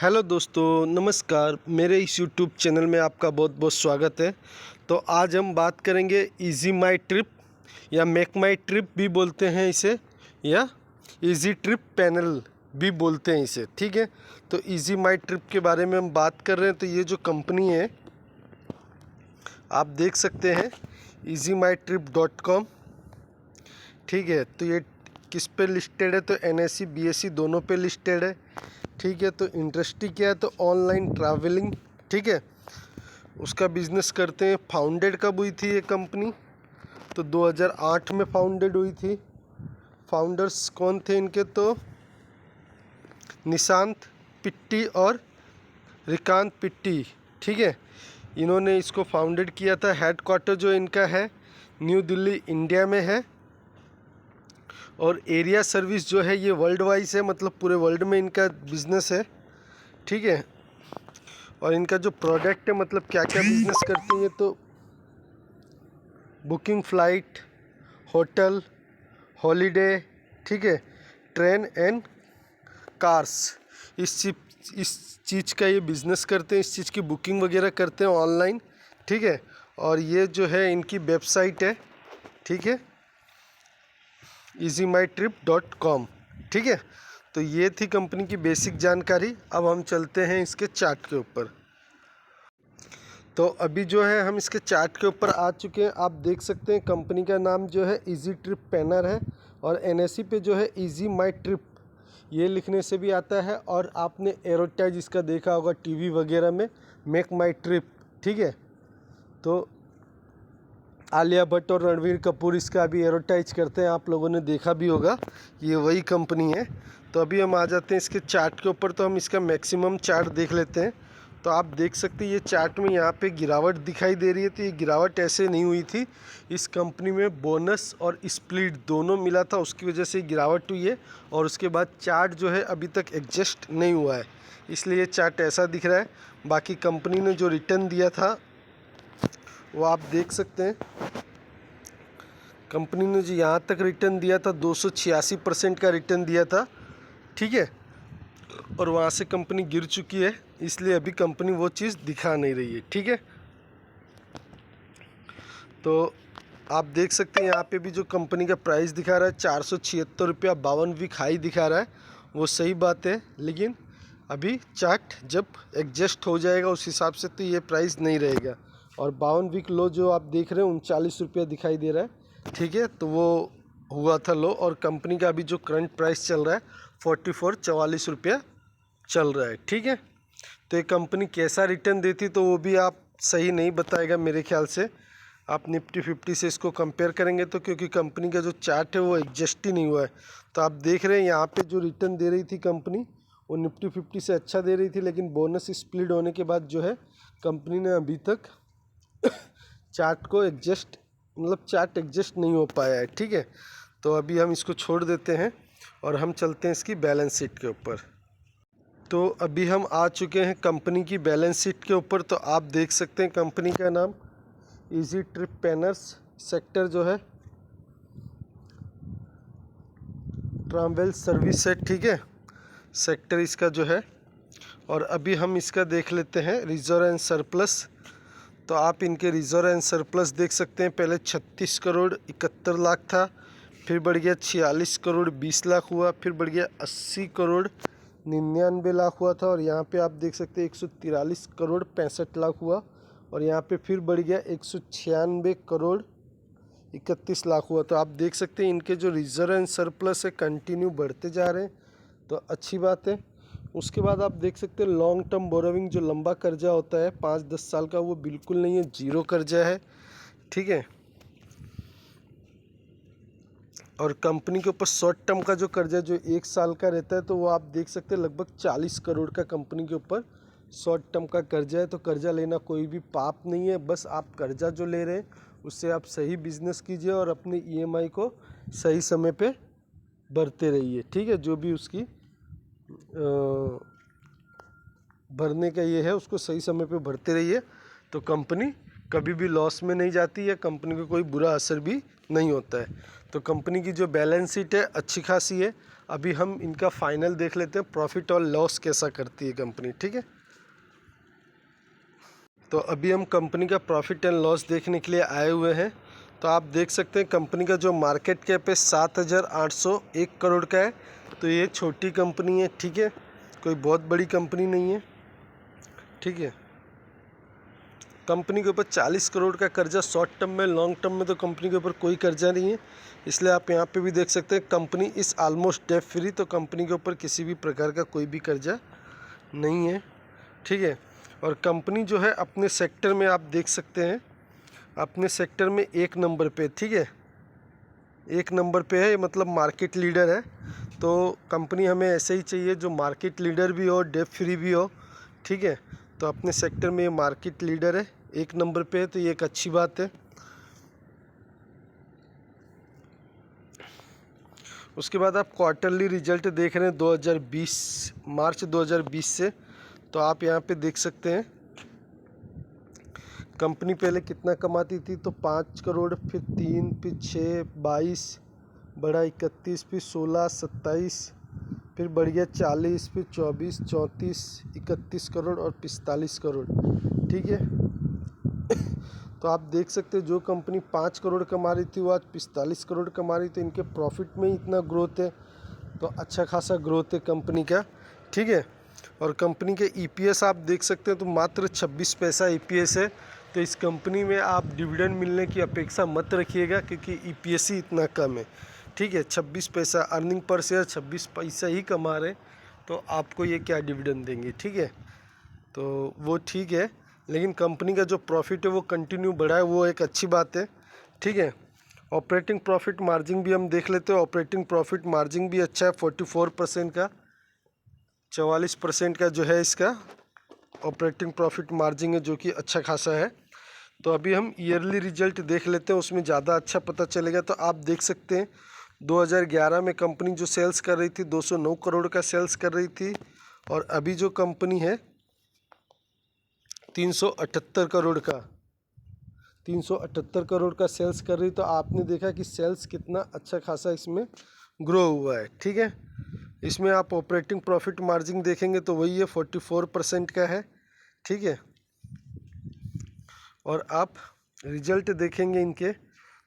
Hello दोस्तों, नमस्कार। मेरे इस यूट्यूब चैनल में आपका बहुत बहुत स्वागत है। तो आज हम बात करेंगे इजी माई ट्रिप या मेक माई ट्रिप भी बोलते हैं इसे, या इजी ट्रिप पैनल भी बोलते हैं इसे। ठीक है, तो इजी माई ट्रिप के बारे में हम बात कर रहे हैं। तो ये जो कंपनी है आप देख सकते हैं, easyMyTrip.com। ठीक है, तो ये किस पे लिस्टेड है? तो NSE BSE दोनों पे लिस्टेड है। ठीक है, तो इंडस्ट्री क्या है? तो ऑनलाइन ट्रैवलिंग। ठीक है, उसका बिजनेस करते हैं। फाउंडेड कब हुई थी ये कंपनी? तो 2008 में फाउंडेड हुई थी। फाउंडर्स कौन थे इनके? तो निशांत पिट्टी और रिकांत पिट्टी। ठीक है, इन्होंने इसको फाउंडेड किया था। हेडक्वार्टर जो इनका है न्यू दिल्ली इंडिया में है, और एरिया सर्विस जो है ये वर्ल्ड वाइज है, मतलब पूरे वर्ल्ड में इनका बिजनेस है। ठीक है, और इनका जो प्रोडक्ट है, मतलब क्या क्या बिजनेस करते हैं ये, तो बुकिंग फ़्लाइट, होटल, हॉलीडे, ठीक है, ट्रेन एंड कार्स, इस चीज़ का ये बिज़नेस करते हैं। इस चीज़ की बुकिंग वगैरह करते हैं ऑनलाइन। ठीक है, और ये जो है इनकी वेबसाइट है। ठीक है, easyMyTrip.com। ठीक है, तो ये थी कंपनी की बेसिक जानकारी। अब हम चलते हैं इसके चार्ट के ऊपर। तो अभी जो है हम इसके चार्ट के ऊपर आ चुके हैं। आप देख सकते हैं कंपनी का नाम जो है इजी ट्रिप पैनर है, और NSE पे जो है इजी माई ट्रिप ये लिखने से भी आता है। और आपने एडवर्टाइज इसका देखा होगा टीवी वगैरह में, मेक माई ट्रिप। ठीक है, तो आलिया भट्ट और रणवीर कपूर इसका भी एडवर्टाइज करते हैं, आप लोगों ने देखा भी होगा। ये वही कंपनी है। तो अभी हम आ जाते हैं इसके चार्ट के ऊपर। तो हम इसका मैक्सिमम चार्ट देख लेते हैं। तो आप देख सकते हैं ये चार्ट में यहाँ पे गिरावट दिखाई दे रही है। तो ये गिरावट ऐसे नहीं हुई थी, इस कंपनी में बोनस और स्प्लिट दोनों मिला था, उसकी वजह से गिरावट हुई है। और उसके बाद चार्ट जो है अभी तक एडजस्ट नहीं हुआ है, इसलिए ये चार्ट ऐसा दिख रहा है। बाकी कंपनी ने जो रिटर्न दिया था वो आप देख सकते हैं। कंपनी ने जो यहाँ तक रिटर्न दिया था 286% का रिटर्न दिया था। ठीक है, और वहाँ से कंपनी गिर चुकी है, इसलिए अभी कंपनी वो चीज़ दिखा नहीं रही है। ठीक है, तो आप देख सकते हैं यहाँ पे भी जो कंपनी का प्राइस दिखा रहा है 476 रुपया, 52 वीक हाई दिखा रहा है। वो सही बात है, लेकिन अभी चार्ट जब एडजस्ट हो जाएगा उस हिसाब से तो ये प्राइस नहीं रहेगा। और 52 वीक लो जो आप देख रहे हैं 39 रुपया दिखाई दे रहा है। ठीक है, तो वो हुआ था लो, और कंपनी का अभी जो करंट प्राइस चल रहा है 44 रुपया चल रहा है। ठीक है, तो ये कंपनी कैसा रिटर्न देती तो वो भी आप सही नहीं बताएगा मेरे ख्याल से। आप निफ्टी 50 से इसको कंपेयर करेंगे तो, क्योंकि कंपनी का जो चार्ट है वो एडजस्ट ही नहीं हुआ है। तो आप देख रहे हैं यहाँ पे जो रिटर्न दे रही थी कंपनी वो निफ्टी 50 से अच्छा दे रही थी, लेकिन बोनस स्प्लिट होने के बाद जो है कंपनी ने अभी तक चार्ट को एडजस्ट, मतलब चार्ट एडजस्ट नहीं हो पाया है। ठीक है, तो अभी हम इसको छोड़ देते हैं और हम चलते हैं इसकी बैलेंस शीट के ऊपर। तो अभी हम आ चुके हैं कंपनी की बैलेंस शीट के ऊपर। तो आप देख सकते हैं कंपनी का नाम इजी ट्रिप पैनर्स, सेक्टर जो है ट्रैवल सर्विस है। ठीक है, सेक्टर इसका जो है। और अभी हम इसका देख लेते हैं रिजर्व एंड सरप्लस। तो आप इनके रिजर्व एंड सरप्लस देख सकते हैं। पहले 36 करोड़ 71 लाख था, फिर बढ़ गया 46 करोड़ 20 लाख हुआ, फिर बढ़ गया 80 करोड़ 99 लाख हुआ था, और यहाँ पे आप देख सकते हैं 143 करोड़ 65 लाख हुआ, और यहाँ पे फिर बढ़ गया 196 करोड़ 31 लाख हुआ। तो आप देख सकते हैं इनके जो रिजर्व एंड सरप्लस है कंटिन्यू बढ़ते जा रहे हैं, तो अच्छी बात है। उसके बाद आप देख सकते हैं लॉन्ग टर्म बोरोविंग, जो लंबा कर्जा होता है 5-10 साल का, वो बिल्कुल नहीं है, जीरो कर्जा है। ठीक है, और कंपनी के ऊपर शॉर्ट टर्म का जो कर्जा जो 1 साल का रहता है, तो वो आप देख सकते हैं लगभग 40 करोड़ का कंपनी के ऊपर शॉर्ट टर्म का कर्जा है। तो कर्जा लेना कोई भी पाप नहीं है, बस आप कर्जा जो ले रहे हैं उससे आप सही बिजनेस कीजिए और अपने EMI को सही समय पे भरते रहिए। ठीक है, जो भी उसकी भरने का ये है उसको सही समय पे भरते रहिए, तो कंपनी कभी भी लॉस में नहीं जाती है, कंपनी को कोई बुरा असर भी नहीं होता है। तो कंपनी की जो बैलेंस शीट है अच्छी खासी है। अभी हम इनका फाइनल देख लेते हैं, प्रॉफिट और लॉस कैसा करती है कंपनी। ठीक है, तो अभी हम कंपनी का प्रॉफिट एंड लॉस देखने के लिए आए हुए हैं। तो आप देख सकते हैं कंपनी का जो मार्केट कैप है 7,801 करोड़ का है। तो ये छोटी कंपनी है, ठीक है, कोई बहुत बड़ी कंपनी नहीं है। ठीक है, कंपनी के ऊपर 40 करोड़ का कर्जा शॉर्ट टर्म में, लॉन्ग टर्म में तो कंपनी के ऊपर कोई कर्जा नहीं है। इसलिए आप यहाँ पे भी देख सकते हैं कंपनी इस ऑलमोस्ट डेट फ्री, तो कंपनी के ऊपर किसी भी प्रकार का कोई भी कर्जा नहीं है। ठीक है, और कंपनी जो है अपने सेक्टर में आप देख सकते हैं, अपने सेक्टर में 1 नंबर पे, ठीक है, 1 नंबर पे है, मतलब मार्केट लीडर है। तो कंपनी हमें ऐसे ही चाहिए जो मार्केट लीडर भी हो, डेट फ्री भी हो। ठीक है, तो अपने सेक्टर में ये मार्केट लीडर है, 1 नंबर पे है, तो ये एक अच्छी बात है। उसके बाद आप क्वार्टरली रिजल्ट देख रहे हैं 2020 मार्च 2020 से। तो आप यहाँ पे देख सकते हैं कंपनी पहले कितना कमाती थी, तो 5 करोड़, फिर 3, फिर 6, 22, बढ़ा 31, फिर 16, 27, फिर बढ़ गया 40, फिर 24, 34, 31 करोड़ और 45 करोड़। ठीक है, तो आप देख सकते हैं जो कंपनी 5 करोड़ कमा रही थी वो आज 45 करोड़ कमा रही, तो इनके प्रॉफिट में ही इतना ग्रोथ है, तो अच्छा खासा ग्रोथ है कंपनी का। ठीक है, और कंपनी के ईपीएस आप देख सकते हैं तो मात्र 26 पैसा ईपीएस है। तो इस कंपनी में आप डिविडेंड मिलने की अपेक्षा मत रखिएगा, क्योंकि ईपीएस ही इतना कम है। ठीक है, 26 पैसा अर्निंग पर शेयर 26 पैसा ही कमा रहे, तो आपको ये क्या डिविडेंड देंगे। ठीक है, तो वो ठीक है, लेकिन कंपनी का जो प्रॉफिट है वो कंटिन्यू बढ़ा है, वो एक अच्छी बात है। ठीक है, ऑपरेटिंग प्रॉफिट मार्जिन भी हम देख लेते हैं। ऑपरेटिंग प्रॉफिट मार्जिन भी अच्छा है, 44% का, 44% का जो है इसका ऑपरेटिंग प्रॉफिट मार्जिन है, जो कि अच्छा खासा है। तो अभी हम ईयरली रिजल्ट देख लेते हैं, उसमें ज़्यादा अच्छा पता चलेगा। तो आप देख सकते हैं 2011 में कंपनी जो सेल्स कर रही थी 209 करोड़ का सेल्स कर रही थी, और अभी जो कंपनी है 378 करोड़ का 378 करोड़ का सेल्स कर रही। तो आपने देखा कि सेल्स कितना अच्छा खासा इसमें ग्रो हुआ है। ठीक है, इसमें आप ऑपरेटिंग प्रॉफिट मार्जिन देखेंगे तो वही है, 44% का है। ठीक है, और आप रिजल्ट देखेंगे इनके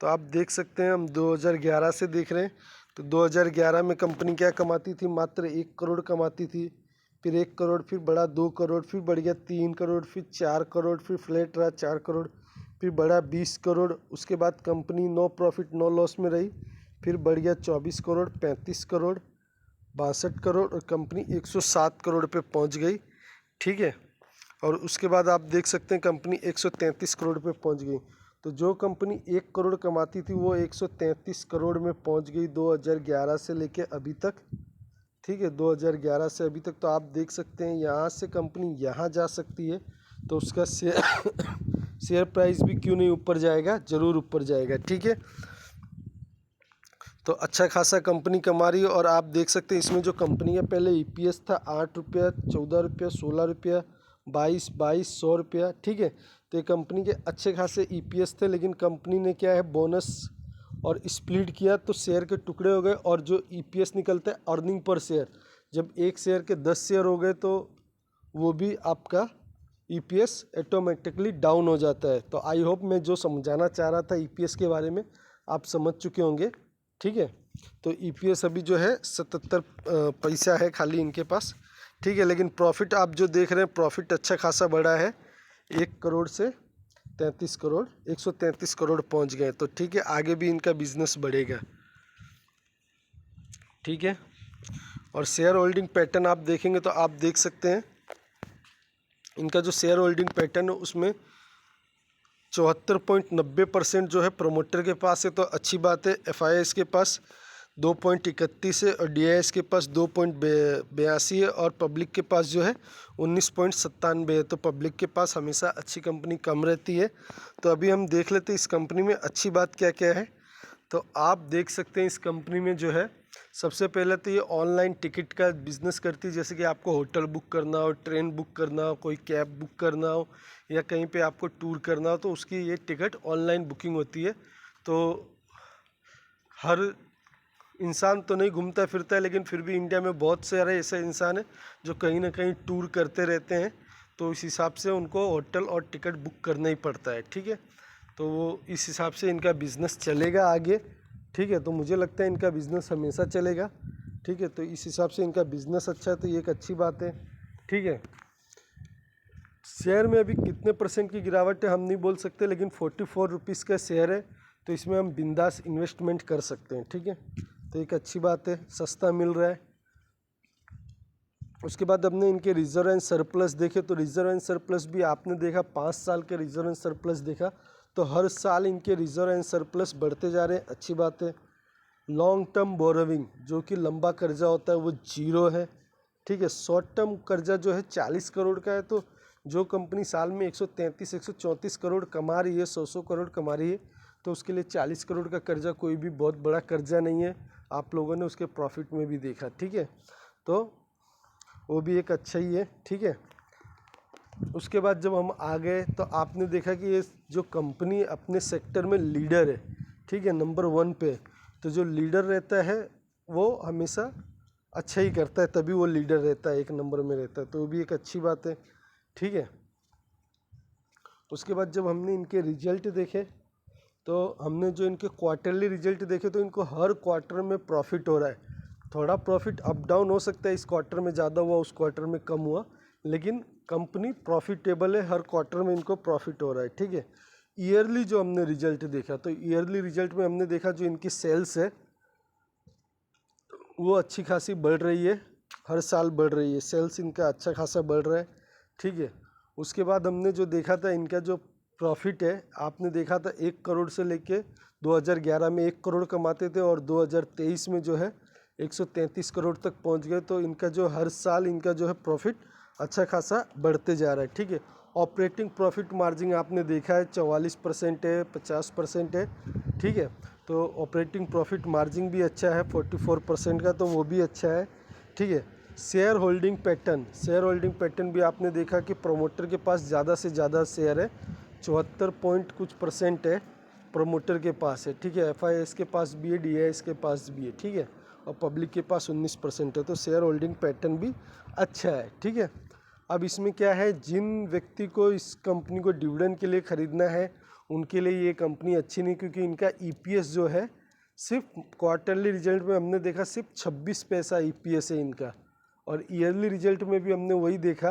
तो आप देख सकते हैं, हम 2011 से देख रहे हैं। तो 2011 में कंपनी क्या कमाती थी, मात्र 1 करोड़ कमाती थी, फिर 1 करोड़, फिर बढ़ा 2 करोड़, फिर बढ़ गया 3 करोड़, फिर 4 करोड़, फिर फ्लैट रहा 4 करोड़, फिर बढ़ा 20 करोड़। उसके बाद company no profit no loss में रही, फिर बढ़ गया 24 करोड़, 35 करोड़, 62 करोड़, और कंपनी 107 करोड़ पे पहुंच गई। ठीक है, और उसके बाद आप देख सकते हैं कंपनी 133 करोड़ पे पहुंच गई। तो जो कंपनी 1 करोड़ कमाती थी वो 133 करोड़ में पहुंच गई 2011 से लेके अभी तक। ठीक है, 2011 से अभी तक। तो आप देख सकते हैं यहाँ से कंपनी यहाँ जा सकती है, तो उसका शेयर प्राइस भी क्यों नहीं ऊपर जाएगा, ज़रूर ऊपर जाएगा। ठीक है, तो अच्छा खासा कंपनी कमा रही है। और आप देख सकते हैं इसमें जो कंपनी है पहले ईपीएस था 8 रुपया, 14 रुपया, 16 रुपया, 22, 100 रुपया। ठीक है, तो ये कंपनी के अच्छे खासे ईपीएस थे, लेकिन कंपनी ने क्या है बोनस और स्प्लिट किया तो शेयर के टुकड़े हो गए, और जो ईपीएस निकलता है अर्निंग पर शेयर, जब एक शेयर के 10 शेयर हो गए तो वो भी आपका ईपीएस ऑटोमेटिकली डाउन हो जाता है। तो आई होप मैं जो समझाना चाह रहा था ईपीएस के बारे में आप समझ चुके होंगे। ठीक है, तो ईपीएस अभी जो है 77 पैसा है खाली इनके पास। ठीक है, लेकिन प्रॉफिट आप जो देख रहे हैं प्रॉफिट अच्छा खासा बढ़ा है, 1 करोड़ से 33 करोड़, 133 करोड़ पहुंच गए। तो ठीक है, आगे भी इनका बिजनेस बढ़ेगा। ठीक है, और शेयर होल्डिंग पैटर्न आप देखेंगे तो आप देख सकते हैं इनका जो शेयर होल्डिंग पैटर्न है उसमें 74.90% जो है प्रोमोटर के पास है, तो अच्छी बात है। एफआईआईएस के पास 2.31 है, और डीआईएस के पास 2.82 है, और पब्लिक के पास जो है 19.97 है। तो पब्लिक के पास हमेशा अच्छी कंपनी कम रहती है। तो अभी हम देख लेते हैं इस कंपनी में अच्छी बात क्या क्या है। तो आप देख सकते हैं इस कंपनी में जो है सबसे पहले तो ये ऑनलाइन टिकट का बिज़नेस करती है, जैसे कि आपको होटल बुक करना हो, ट्रेन बुक करना हो, कोई कैब बुक करना हो, या कहीं पे आपको टूर करना हो, तो उसकी ये टिकट ऑनलाइन बुकिंग होती है। तो हर इंसान तो नहीं घूमता फिरता है, लेकिन फिर भी इंडिया में बहुत सारे ऐसे इंसान हैं जो कहीं ना कहीं टूर करते रहते हैं, तो इस हिसाब से उनको होटल और टिकट बुक करना ही पड़ता है। ठीक है, तो वो इस हिसाब से इनका बिज़नेस चलेगा आगे। ठीक है, तो मुझे लगता है इनका बिज़नेस हमेशा चलेगा। ठीक है, तो इस हिसाब से इनका बिज़नेस अच्छा है, तो ये एक अच्छी बात है। ठीक है, शेयर में अभी कितने % की गिरावट है हम नहीं बोल सकते, लेकिन 44 रुपीज़ का शेयर है, तो इसमें हम बिंदास इन्वेस्टमेंट कर सकते हैं। ठीक है, तो एक अच्छी बात है, सस्ता मिल रहा है। उसके बाद हमने इनके रिजर्व एंड सरप्लस देखे, तो रिजर्व एंड सरप्लस भी आपने देखा 5 साल के रिजर्व एंड सरप्लस देखा, तो हर साल इनके रिजर्व एंड सरप्लस बढ़ते जा रहे हैं, अच्छी बात है। लॉन्ग टर्म बोरोविंग जो कि लंबा कर्जा होता है वो 0 है। ठीक है, शॉर्ट टर्म कर्जा जो है 40 करोड़ का है, तो जो कंपनी साल में 133 134 करोड़ कमा रही है, 100 करोड़ कमा रही है, तो उसके लिए 40 करोड़ का कर्जा कोई भी बहुत बड़ा कर्जा नहीं है। आप लोगों ने उसके प्रॉफिट में भी देखा। ठीक है, तो वो भी एक अच्छा ही है। ठीक है, उसके बाद जब हम आ गए तो आपने देखा कि ये जो कंपनी अपने सेक्टर में लीडर है, ठीक है, नंबर 1 पे, तो जो लीडर रहता है वो हमेशा अच्छा ही करता है, तभी वो लीडर रहता है, 1 नंबर में रहता है, तो वो भी एक अच्छी बात है। ठीक है, उसके बाद जब हमने इनके रिजल्ट देखे, तो हमने जो इनके क्वार्टरली रिजल्ट देखे, तो इनको हर क्वार्टर में प्रॉफिट हो रहा है। थोड़ा प्रॉफिट अप डाउन हो सकता है, इस क्वार्टर में ज़्यादा हुआ, उस क्वार्टर में कम हुआ, लेकिन कंपनी प्रॉफिटेबल है, हर क्वार्टर में इनको प्रॉफिट हो रहा है। ठीक है, ईयरली जो हमने रिजल्ट देखा, तो ईयरली रिजल्ट में हमने देखा जो इनकी सेल्स है वो अच्छी खासी बढ़ रही है, हर साल बढ़ रही है, सेल्स इनका अच्छा खासा बढ़ रहा है। ठीक है, उसके बाद हमने जो देखा था इनका जो प्रॉफिट है, आपने देखा था 1 करोड़ से लेके 2011 में 1 करोड़ कमाते थे, और 2023 में जो है 133 करोड़ तक पहुंच गए, तो इनका जो हर साल इनका जो है प्रॉफिट अच्छा खासा बढ़ते जा रहा है। ठीक है, ऑपरेटिंग प्रॉफिट मार्जिन आपने देखा है 44% है, 50% है। ठीक है, तो ऑपरेटिंग प्रॉफिट मार्जिन भी अच्छा है 44% का, तो वो भी अच्छा है। ठीक है, शेयर होल्डिंग पैटर्न भी आपने देखा कि प्रोमोटर के पास ज़्यादा से ज़्यादा शेयर है, 74 पॉइंट कुछ % है प्रोमोटर के पास है। ठीक है, FIS के पास भी है, DIS के पास भी है। ठीक है, और पब्लिक के पास 19% है, तो शेयर होल्डिंग पैटर्न भी अच्छा है। ठीक है, अब इसमें क्या है, जिन व्यक्ति को इस कंपनी को डिविडेंड के लिए ख़रीदना है उनके लिए ये कंपनी अच्छी नहीं, क्योंकि इनका EPS जो है सिर्फ क्वार्टरली रिजल्ट में हमने देखा सिर्फ 26 पैसा EPS है इनका, और ईयरली रिजल्ट में भी हमने वही देखा,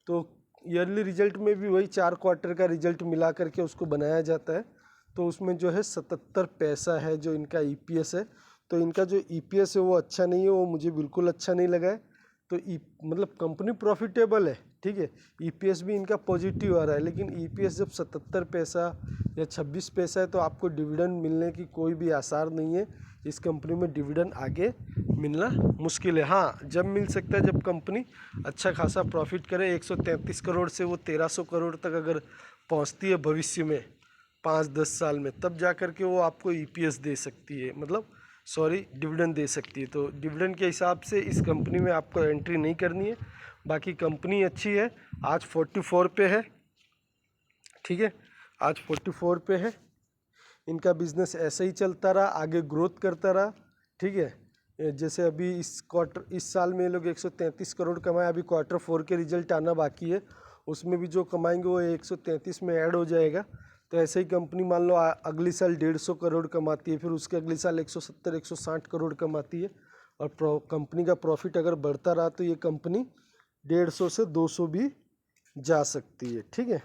तो ईयरली रिजल्ट में भी वही 4 क्वार्टर का रिजल्ट मिला करके उसको बनाया जाता है, तो उसमें जो है 77 पैसा है जो इनका EPS है। तो इनका जो EPS है वो अच्छा नहीं है, वो मुझे बिल्कुल अच्छा नहीं लगा है। तो मतलब कंपनी प्रॉफिटेबल है। ठीक है, EPS भी इनका पॉजिटिव आ रहा है, लेकिन EPS जब 77 पैसा या 26 पैसा है, तो आपको डिविडेंड मिलने की कोई भी आसार नहीं है। इस कंपनी में डिविडेंड आगे मिलना मुश्किल है। हाँ, जब मिल सकता है जब कंपनी अच्छा खासा प्रॉफिट करे, 133 करोड़ से वो 1300 करोड़ तक अगर पहुंचती है भविष्य में 5-10 साल में, तब जा कर के वो आपको EPS दे सकती है, मतलब डिविडेंड दे सकती है। तो डिविडेंड के हिसाब से इस कंपनी में आपको एंट्री नहीं करनी है। बाकी कंपनी अच्छी है, आज 44 पे है। ठीक है, आज 44 पे है, इनका बिजनेस ऐसे ही चलता रहा, आगे ग्रोथ करता रहा। ठीक है, जैसे अभी इस साल में ये लोग 133 करोड़ कमाए, अभी Q4 के रिजल्ट आना बाकी है, उसमें भी जो कमाएंगे वो 133 में ऐड हो जाएगा। तो ऐसे ही कंपनी मान लो अगली साल 150 करोड़ कमाती है, फिर उसके अगले साल 170 160 करोड़ कमाती है, और कंपनी का प्रॉफिट अगर बढ़ता रहा तो ये कंपनी 150 से 200 भी जा सकती है। ठीक है,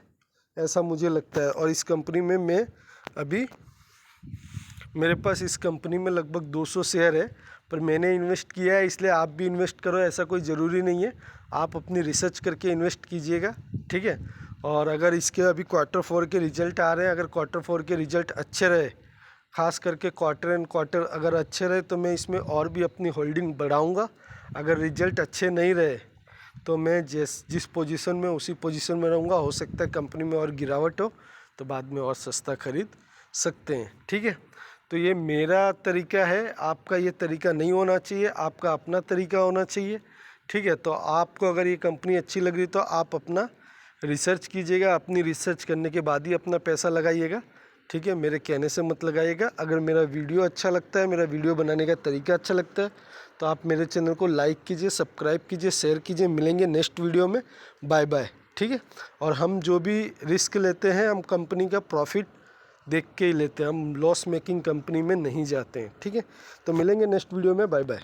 ऐसा मुझे लगता है। और इस कंपनी में मैं अभी मेरे पास इस कंपनी में लगभग 200 शेयर है, पर मैंने इन्वेस्ट किया है, इसलिए आप भी इन्वेस्ट करो, ऐसा कोई ज़रूरी नहीं है। आप अपनी रिसर्च करके इन्वेस्ट कीजिएगा। ठीक है, और अगर इसके अभी Q4 के रिज़ल्ट आ रहे हैं, अगर Q4 के रिज़ल्ट अच्छे रहे, ख़ास करके क्वार्टर एंड क्वार्टर अगर अच्छे रहे, तो मैं इसमें और भी अपनी होल्डिंग बढ़ाऊँगा। अगर रिज़ल्ट अच्छे नहीं रहे तो मैं जिस पोजीशन में उसी पोजीशन में रहूँगा। हो सकता है कंपनी में और गिरावट हो तो बाद में और सस्ता खरीद सकते हैं। ठीक है, तो ये मेरा तरीका है, आपका ये तरीका नहीं होना चाहिए, आपका अपना तरीका होना चाहिए। ठीक है, तो आपको अगर ये कंपनी अच्छी लग रही तो आप अपना रिसर्च कीजिएगा, अपनी रिसर्च करने के बाद ही अपना पैसा लगाइएगा। ठीक है, मेरे कहने से मत लगाइएगा। अगर मेरा वीडियो अच्छा लगता है, मेरा वीडियो बनाने का तरीका अच्छा लगता है, तो आप मेरे चैनल को लाइक कीजिए, सब्सक्राइब कीजिए, शेयर कीजिए। मिलेंगे नेक्स्ट वीडियो में। Bye bye. ठीक है, और हम जो भी रिस्क लेते हैं, हम कंपनी का प्रॉफिट देख के ही लेते हैं, हम लॉस मेकिंग कंपनी में नहीं जाते हैं। ठीक है, तो मिलेंगे नेक्स्ट वीडियो में। Bye bye.